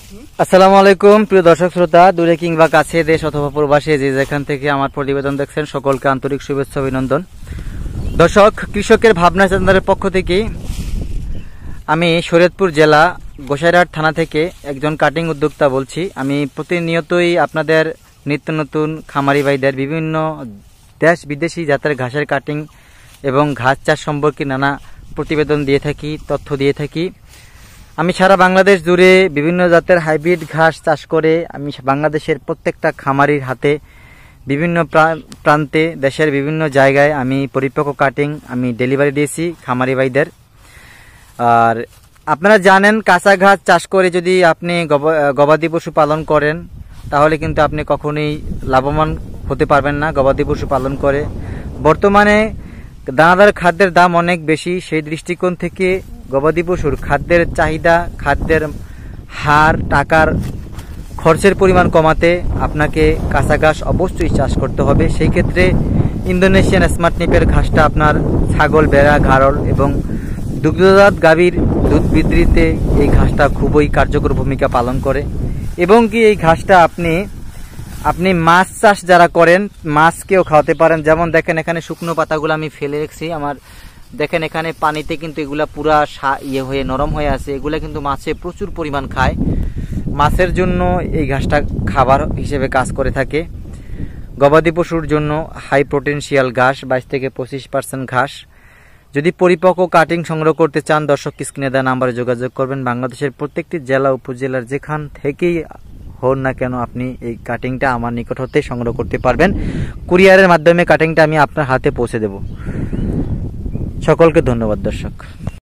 আসসালামু আলাইকুম প্রিয় দর্শক শ্রোতা, দূরে কিংবা কাছে, দেশ অথবা প্রবাসে যে যেখান থেকে আমার প্রতিবেদন দেখছেন সকলকে আন্তরিক শুভেচ্ছা অভিনন্দন। দর্শক, কৃষকের ভাবনা চিন্তার পক্ষ থেকে আমি শরীয়তপুর জেলা গোসাইরহাট থানা থেকে একজন কাটিং উদ্যোক্তা বলছি। আমি প্রতিনিয়তই আপনাদের নিত্য নতুন খামারি ভাইদের বিভিন্ন দেশ বিদেশি জাতের ঘাসের কাটিং এবং ঘাস চাষ সম্পর্কে নানা প্রতিবেদন দিয়ে থাকি, তথ্য দিয়ে থাকি। আমি সারা বাংলাদেশ জুড়ে বিভিন্ন জাতের হাইব্রিড ঘাস চাষ করে আমি বাংলাদেশের প্রত্যেকটা খামারির হাতে বিভিন্ন প্রান্তে দেশের বিভিন্ন জায়গায় আমি পরিপক্ক কাটিং আমি ডেলিভারি দিয়েছি খামারি ভাইদের। আর আপনারা জানেন, কাঁচা ঘাস চাষ করে যদি আপনি গবাদি পশু পালন করেন তাহলে কিন্তু আপনি কখনোই লাভবান হতে পারবেন না। গবাদি পশু পালন করে বর্তমানে দানাদার খাদ্যের দাম অনেক বেশি, সেই দৃষ্টিকোণ থেকে গবাদি পশুর খাদ্যের চাহিদা, খাদ্যের হার, টাকার খরচের পরিমাণ কমাতে আপনাকে কাঁচা ঘাস অবশ্যই চাষ করতে হবে। সেই ক্ষেত্রে ইন্দোনেশিয়ান স্মার্ট নিপের ঘাসটা আপনার ছাগল, ভেড়া, ঘাড়ল এবং দুগ্ধজাত গাভীর দুধ বৃদ্ধিতে এই ঘাসটা খুবই কার্যকর ভূমিকা পালন করে। এবং কি এই ঘাসটা আপনি মাছ চাষ যারা করেন মাছকেও খাওয়াতে পারেন। যেমন দেখেন, এখানে শুকনো পাতাগুলো আমি ফেলে রেখেছি। আমার দেখেন এখানে পানিতে কিন্তু এগুলা পুরা হয়ে নরম হয়ে আছে। এগুলা কিন্তু মাছে প্রচুর পরিমাণ খায়। মাছের জন্য এই ঘাসটা খাবার হিসেবে কাজ করে থাকে। গবাদি পশুর জন্য হাই প্রোটেনশিয়াল ঘাস, 22 থেকে 25% ঘাস। যদি পরিপক্ক কাটিং সংগ্রহ করতে চান, দর্শক স্ক্রিনে দেওয়া নাম্বারে যোগাযোগ করবেন। বাংলাদেশের প্রত্যেকটি জেলা উপজেলার যেখান থেকেই হন না কেন আপনি এই কাটিংটা আমার নিকট হতে সংগ্রহ করতে পারবেন। কুরিয়ারের মাধ্যমে কাটিংটা আমি আপনার হাতে পৌঁছে দেব। সকলকে ধন্যবাদ দর্শক।